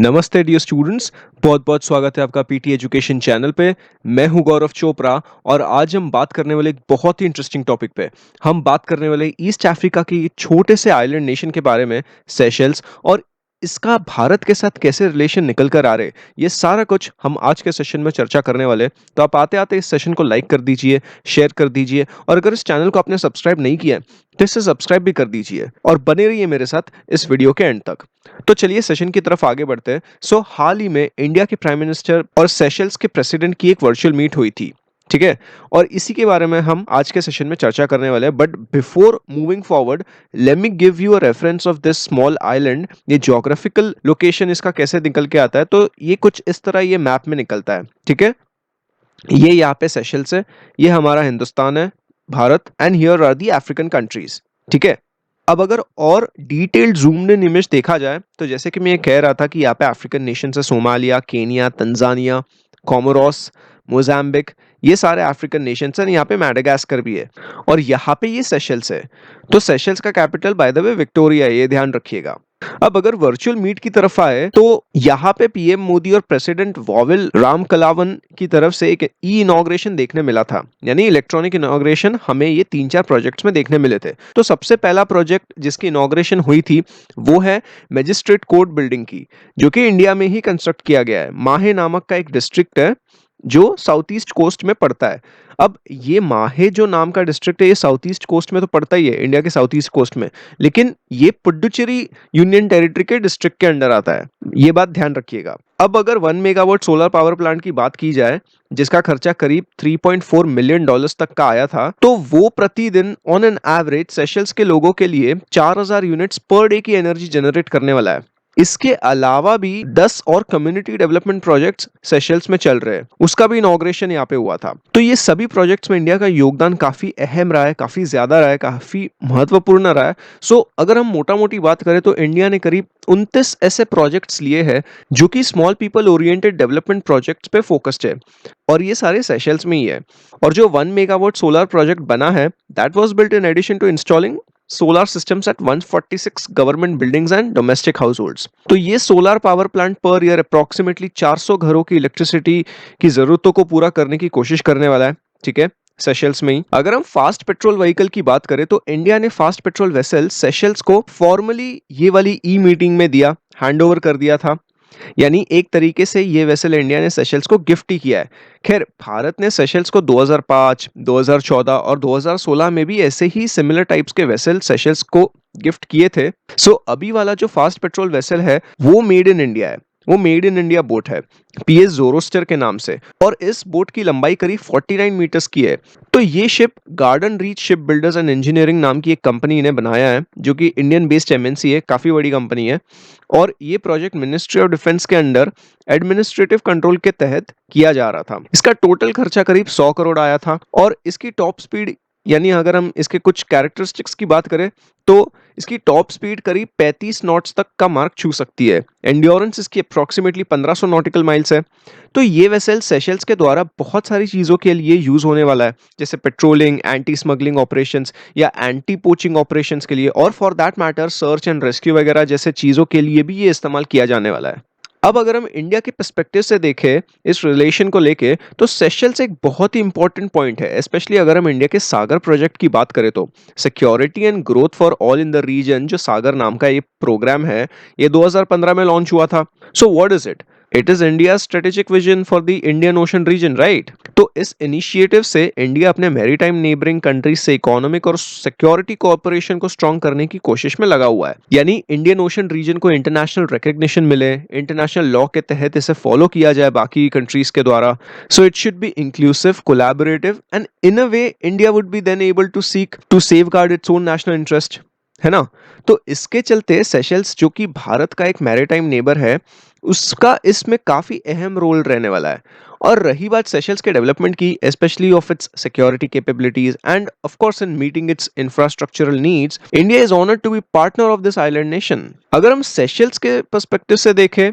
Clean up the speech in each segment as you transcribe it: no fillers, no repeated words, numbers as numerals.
नमस्ते dear students. बहुत बहुत स्वागत है आपका पीटी एजुकेशन चैनल पे। मैं हूं गौरव चोपड़ा और आज हम बात करने वाले एक बहुत ही इंटरेस्टिंग टॉपिक पे। हम बात करने वाले ईस्ट अफ्रीका के छोटे से आइलैंड नेशन के बारे में, सेशल्स, और इसका भारत के साथ कैसे रिलेशन निकल कर आ रहे, ये सारा कुछ हम आज के सेशन में चर्चा करने वाले। तो आप आते आते इस सेशन को लाइक कर दीजिए, शेयर कर दीजिए, और अगर इस चैनल को आपने सब्सक्राइब नहीं किया है तो इसे सब्सक्राइब भी कर दीजिए और बने रहिए मेरे साथ इस वीडियो के एंड तक। तो चलिए सेशन की तरफ आगे बढ़ते हैं। हाल ही में इंडिया के प्राइम मिनिस्टर और सेशल्स के प्रेसिडेंट की एक वर्चुअल मीट हुई थी, ठीक है। और इसी के बारे में हम आज के सेशन में चर्चा करने वाले हैं। But before moving forward, let me give you a reference of this small island. ये ज्योग्राफिकल लोकेशन इसका कैसे निकल के आता है, तो ये कुछ इस तरह ये मैप में निकलता है, ठीक है। ये यहाँ पे सेशल्स है, ये हमारा हिंदुस्तान है, Bharat, and here are the African countries, ठीक है। अब अगर और डिटेल्ड जूम्ड इन इमेज देखा जाए तो जैसे कि मैं ये कह रहा था कि यहाँ पे अफ्रीकन नेशन है, Somalia, Kenya, Tanzania, Comoros, Mozambique, ये सारे अफ्रीकन नेशंस हैं। यहाँ पे मैडागास्कर भी है और यहाँ पे ये सेशल्स है। तो सेशल्स का capital by the way Victoria है, ये ध्यान रखिएगा। अब अगर वर्चुअल मीट की तरफ आए तो यहाँ पे पीएम मोदी और प्रेसिडेंट वाविल राम कलावन की तरफ से एक ई इनॉग्रेशन देखने मिला था, यानी इलेक्ट्रॉनिक इनॉग्रेशन हमें ये 3-4 प्रोजेक्ट्स में देखने मिले थे। तो सबसे पहला प्रोजेक्ट जिसकी इनॉग्रेशन हुई थी वो है मजिस्ट्रेट कोर्ट बिल्डिंग की, जो कि इंडिया में ही कंस्ट्रक्ट किया गया है। माहे नामक का एक डिस्ट्रिक्ट है जो साउथ ईस्ट कोस्ट में पड़ता है। अब ये माहे जो नाम का डिस्ट्रिक्ट है, ये साउथ ईस्ट कोस्ट में तो पड़ता ही है, इंडिया के साउथ ईस्ट कोस्ट में, लेकिन ये पुडुचेरी यूनियन टेरिटरी के डिस्ट्रिक्ट के अंडर आता है। ये बात ध्यान रखिएगा। अब अगर 1 मेगावाट सोलर पावर प्लांट की बात की जाए, जिसका खर्चा करीब $3.4 मिलियन तक का आया था, तो वो प्रतिदिन ऑन एन एवरेज सेशल्स के लोगों के लिए 4000 यूनिट्स पर डे की एनर्जी जनरेट करने वाला है। इसके अलावा भी 10 और कम्युनिटी डेवलपमेंट प्रोजेक्ट्स सेशल्स में चल रहे हैं, उसका भी इनॉग्रेशन यहाँ पे हुआ था। तो ये सभी प्रोजेक्ट्स में इंडिया का योगदान काफी अहम रहा है, काफी ज्यादा रहा है, काफी महत्वपूर्ण रहा है। अगर हम मोटा मोटी बात करें तो इंडिया ने करीब 29 ऐसे प्रोजेक्ट्स लिए हैं जो कि small people oriented development projects पे फोकस्ड है, और ये सारे सेशल्स में ही है। और जो 1 मेगावाट सोलर प्रोजेक्ट बना है, that was built in addition to installing solar systems at 146 government buildings and domestic households. तो ये solar power plant per year approximately 400 घरों की इलेक्ट्रिसिटी की जरूरतों को पूरा करने की कोशिश करने वाला है, ठीक है, सेशल्स में ही। अगर हम फास्ट पेट्रोल व्हीकल की बात करें तो इंडिया ने फास्ट पेट्रोल वेसल सेशल्स को फॉर्मली ये वाली ई मीटिंग में दिया, हैंड ओवर कर दिया था। यानी एक तरीके से ये वेसल इंडिया ने सेशल्स को गिफ्ट ही किया है। खैर, भारत ने सेशल्स को 2005, 2014 और 2016 में भी ऐसे ही सिमिलर टाइप्स के वेसल सेशल्स को गिफ्ट किए थे। अभी वाला जो फास्ट पेट्रोल वेसल है वो मेड इन इंडिया है, वो मेड इन इंडिया बोट है, पीएस जोरोस्टर के नाम से, और इस बोट की लंबाई करीब 49 मीटर्स की है। तो ये ship garden reach ship builders and engineering नाम की एक कंपनी ने बनाया है, जो कि इंडियन बेस्ड एमएनसी है, काफी बड़ी कंपनी है। और ये प्रोजेक्ट मिनिस्ट्री ऑफ डिफेंस के अंडर एडमिनिस्ट्रेटिव कंट्रोल के तहत किया जा रहा था। इसका टोटल खर्चा करीब 100 करोड़ आया था, और इसकी टॉप स्पीड, यानी अगर हम इसके कुछ कैरेक्टरिस्टिक्स की बात करें तो इसकी टॉप स्पीड करीब 35 नॉट्स तक का मार्क छू सकती है। एंड्योरेंस इसकी अप्रोक्सीमेटली 1500 नॉटिकल माइल्स है। तो ये वेसल सेशल्स के द्वारा बहुत सारी चीजों के लिए यूज होने वाला है, जैसे पेट्रोलिंग, एंटी स्मगलिंग ऑपरेशंस या एंटी पोचिंग ऑपरेशंस के लिए, और for that matter search and rescue वगैरह जैसे चीजों के लिए भी ये इस्तेमाल किया जाने वाला है। अब अगर हम इंडिया के पर्सपेक्टिव से देखें इस रिलेशन को लेके, तो सेशल्स एक बहुत ही इंपॉर्टेंट पॉइंट है, स्पेशली अगर हम इंडिया के सागर प्रोजेक्ट की बात करें तो। Security and growth for all in the region, जो सागर नाम का ये प्रोग्राम है, ये 2015 में लॉन्च हुआ था। What is it? It is India strategic vision for the Indian Ocean region, right? तो इस इनिशिएटिव से इंडिया अपने मैरीटाइम नेबरिंग कंट्रीज से इकोनॉमिक और सिक्योरिटी कोऑपरेशन को स्ट्रॉन्ग करने की कोशिश में लगा हुआ है। यानी इंडियन ओशन रीजन को इंटरनेशनल रिकग्निशन मिले, इंटरनेशनल लॉ के तहत इसे फॉलो किया जाए बाकी कंट्रीज के द्वारा। It should be inclusive, collaborative, and in a way India would be then able to seek to safeguard its own national interest, है ना। तो इसके चलते सेशल्स, जो कि भारत का एक मैरीटाइम नेबर है, उसका इसमें काफी अहम रोल रहने वाला है। और रही बात सेशल्स के डेवलपमेंट की, specially of its security capabilities and of course in meeting its infrastructural needs, India is honoured to be partner of this island nation. अगर हम सेशल्स के पर्सपेक्टिव से देखें,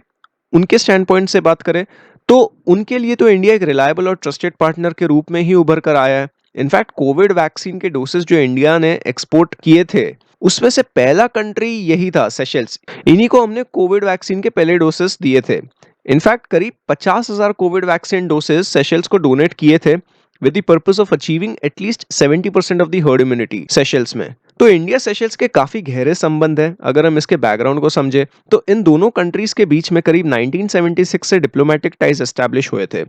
उनके स्टैंड पॉइंट से बात करें, तो उनके लिए तो इंडिया एक रिलायबल और ट्रस्टेड पार्टनर के रूप में ही उभर कर आया है। इनफैक्ट कोविड वैक्सीन के डोसेस जो इंडिया ने एक्सपोर्ट किए थे उसमें से पहला कंट्री यही था, सेशल्स। इन्हीं को हमने कोविड वैक्सीन के पहले डोसेस दिए थे। इनफैक्ट करीब 50,000 कोविड वैक्सीन डोसेस सेशल्स को डोनेट किए थे with the purpose of achieving at least 70% of the herd immunity Seychelles में। तो इंडिया सेशल्स के काफी गहरे संबंध है। अगर हम इसके बैकग्राउंड को समझे तो इन दोनों कंट्रीज के बीच में करीब 1976 से डिप्लोमेटिक टाइज एस्टैब्लिश हुए थे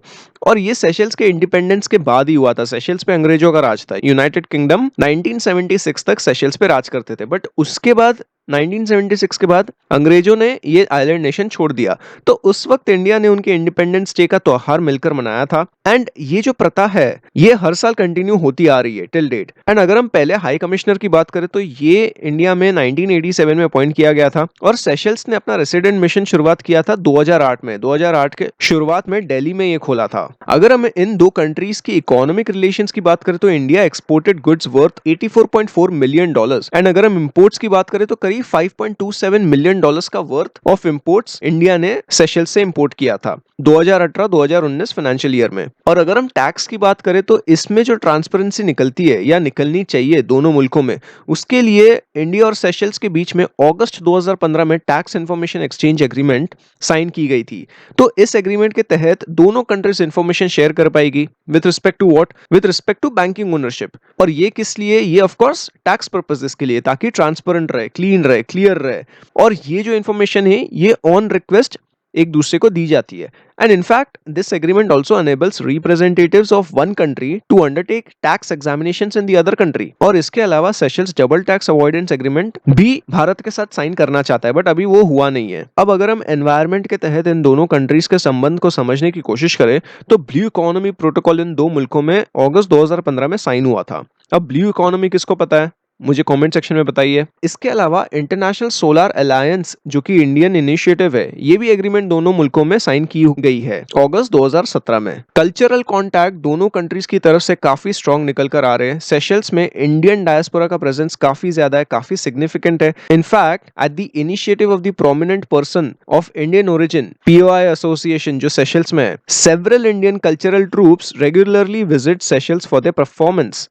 और ये सेशल्स के इंडिपेंडेंस के बाद ही हुआ था। सेशल्स पे अंग्रेजों का राज था। यूनाइटेड किंगडम 1976 तक सेशल्स पे राज करते थे, बट उसके बाद 1976 के बाद अंग्रेजों ने ये आइलैंड नेशन छोड़ दिया। तो उस वक्त इंडिया ने उनके इंडिपेंडेंस डे का त्योहार मिलकर मनाया था। एंड ये जो प्रथा है ये हर साल कंटिन्यू होती आ रही है टिल डेट। एंड अगर हम पहले हाई कमिश्नर की बात करें तो ये इंडिया में 1987 में अपॉइंट किया गया था और सेशल्स ने अपना रेसिडेंट मिशन शुरुआत किया था 2008 में। 2008 के शुरुआत में दिल्ली में ये खोला था। अगर हम इन दो कंट्रीज की इकोनॉमिक रिलेशंस की बात करें तो India exported goods worth $84.4 million and अगर हम इंपोर्ट्स की बात करें तो करीब $5.27 मिलियन का वर्थ ऑफ इंपोर्ट्स इंडिया ने सेशल्स से इंपोर्ट किया था 2018-2019 फाइनेंशियल ईयर में। और अगर हम टैक्स की बात करें तो इसमें जो ट्रांसपेरेंसी निकलती है या निकलनी चाहिए दोनों मुल्कों में, उसके लिए इंडिया और सेशल्स के बीच में अगस्त 2015 में tax information exchange agreement sign की गई थी। तो इस एग्रीमेंट के तहत दोनों कंट्रीज इंफॉर्मेशन शेयर कर पाएगी with respect to what, with respect to banking ownership. और ये किस लिए? ये ऑफ कोर्स टैक्स पर्पसेस के लिए, ताकि ट्रांसपेरेंट रहे, क्लीन रहे, क्लियर रहे। और ये जो इंफॉर्मेशन है ये ऑन रिक्वेस्ट एक दूसरे को दी जाती है। And in fact this agreement also enables representatives of one country to undertake tax examinations in the other country. और इसके अलावा Seychelles double tax avoidance agreement भी भारत के साथ साइन करना चाहता है, बट अभी वो हुआ नहीं है। अब अगर हम एनवायरमेंट के तहत इन दोनों कंट्रीज के संबंध को समझने की कोशिश करें तो ब्लू इकोनॉमी प्रोटोकॉल इन दो मुल्कों में अगस्त 2015 में साइन हुआ था। अब ब्लू इकोनॉमी किसको पता है? मुझे कमेंट सेक्शन में बताइए। इसके अलावा इंटरनेशनल सोलर अलायंस जो कि इंडियन इनिशिएटिव है, ये भी एग्रीमेंट दोनों मुल्कों में साइन की गई है अगस्त 2017 में। कल्चरल कांटेक्ट दोनों कंट्रीज की तरफ से काफी स्ट्रांग निकल कर आ रहे हैं। सेशल्स में इंडियन डायस्पोरा का प्रेजेंस काफी ज्यादा है, काफी सिग्निफिकेंट है। In fact at the initiative of the prominent person of Indian origin POI association जो सेशल्स में है, several Indian cultural troops regularly visit Seychelles for their performance.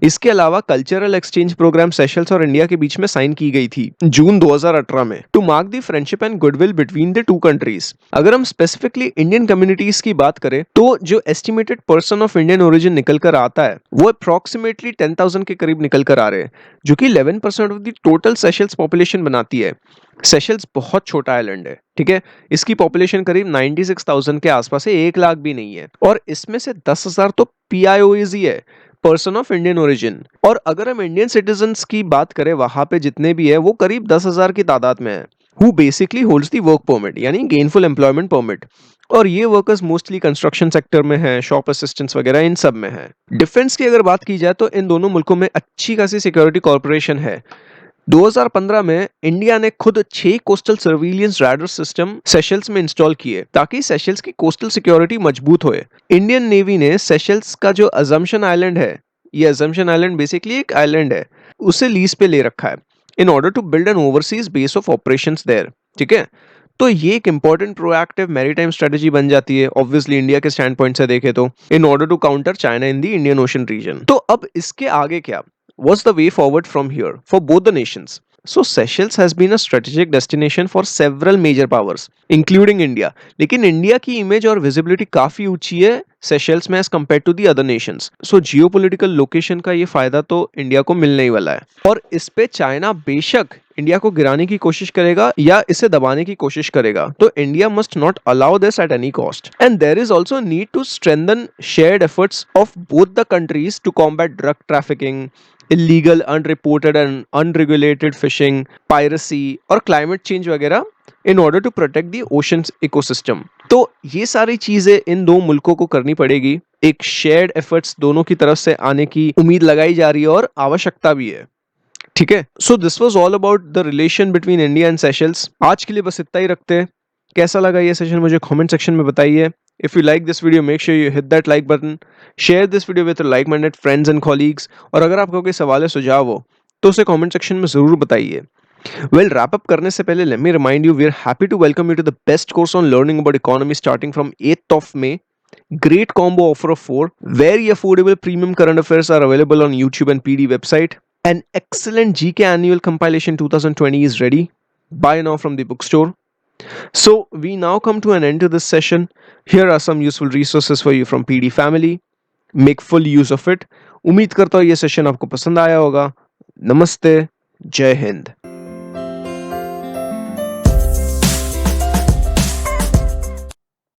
इसके अलावा कल्चरल एक्सचेंज प्रोग्राम सेशल्स और इंडिया के बीच में साइन की गई थी जून 2018 में to mark the friendship and goodwill between the two countries. अगर हम स्पेसिफिकली इंडियन कम्युनिटीज की बात करें तो जो estimated person of Indian origin निकल कर आता है वो अप्रोक्सीमेटली 10,000 के करीब निकल कर आ रहे हैं, जो कि 11% of the total Seychelles population बनाती है। सेशल्स बहुत छोटा आइलैंड है, ठीक है। इसकी पॉपुलेशन करीब 96,000 के आसपास है, 1 लाख भी नहीं है। और इसमें से 10,000 तो PIOs ही है, पर्सन ऑफ इंडियन ओरिजिन। और अगर हम इंडियन सिटीजन्स की बात करें वहां पे जितने भी है वो करीब 10,000 की तादाद में है, who basically holds the work permit यानी गेनफुल एम्प्लॉयमेंट परमिट। और ये वर्कर्स मोस्टली कंस्ट्रक्शन सेक्टर में हैं, शॉप असिस्टेंट्स वगैरह इन सब में है। डिफेंस की अगर बात की जाए तो इन दोनों मुल्कों में अच्छी खासी सिक्योरिटी कॉर्पोरेशन है। 2015 में इंडिया ने खुद 6 coastal surveillance radar system Seychelles में इंस्टॉल किए ताकि सेशल्स की कोस्टल सिक्योरिटी मजबूत होए। इंडियन नेवी ने सेशल्स का जो अजम्पशन आइलैंड है, ये अजम्पशन आइलैंड बेसिकली एक आइलैंड है, उसे लीज पे ले रखा है in order to build an overseas base of operations there, ठीक है। तो ये एक इंपॉर्टेंट प्रोएक्टिव मैरीटाइम स्ट्रेटजी बन जाती है ऑब्वियसली इंडिया के स्टैंड पॉइंट से देखे तो, in order to counter China in the Indian Ocean region. तो अब इसके आगे क्या? What's the way forward from here for both the nations? So Seychelles has been a strategic destination for several major powers, including India. लेकिन India की image और visibility काफी ऊंची है सेशल्स में as compared to the other nations. So geopolitical location का ये फायदा तो इंडिया को मिलने ही वाला है। और इस पे चाइना बेशक इंडिया को गिराने की कोशिश करेगा या इसे दबाने की कोशिश करेगा, तो India must not allow this at any cost. And there is also need to strengthen shared efforts of both the countries to combat drug trafficking, illegal, unreported and unregulated fishing, piracy और climate change वगैरह in order to protect the oceans ecosystem। तो ये सारी चीजें इन दो मुल्कों को करनी पड़ेगी। एक शेयर्ड एफर्ट्स दोनों की तरफ से आने की उम्मीद लगाई जा रही है और आवश्यकता भी है, ठीक है। So this was all about the relation between India and Seychelles. आज के लिए बस इतना ही रखते हैं। कैसा लगा ये सेशन मुझे कमेंट सेक्शन में बताइए। If you like this video, make sure you hit that like button. Share this video with your like-minded friends and colleagues. और अगर आपको कोई सवाल या सुझाव हो तो उसे कमेंट सेक्शन में जरूर बताइए। Well, wrap up करने से पहले let me remind you we are happy to welcome you to the best course on learning about economy starting from 8th of May. Great combo offer of 4. Very affordable premium current affairs are available on YouTube and PD website. An excellent GK Annual Compilation 2020 is ready. Buy now from the bookstore. So, we now come to an end to this session. Here are some useful resources for you from PD family. Make full use of it. उम्मीद करता हूँ ये session आपको पसंद आया होगा. नमस्ते. जय हिंद.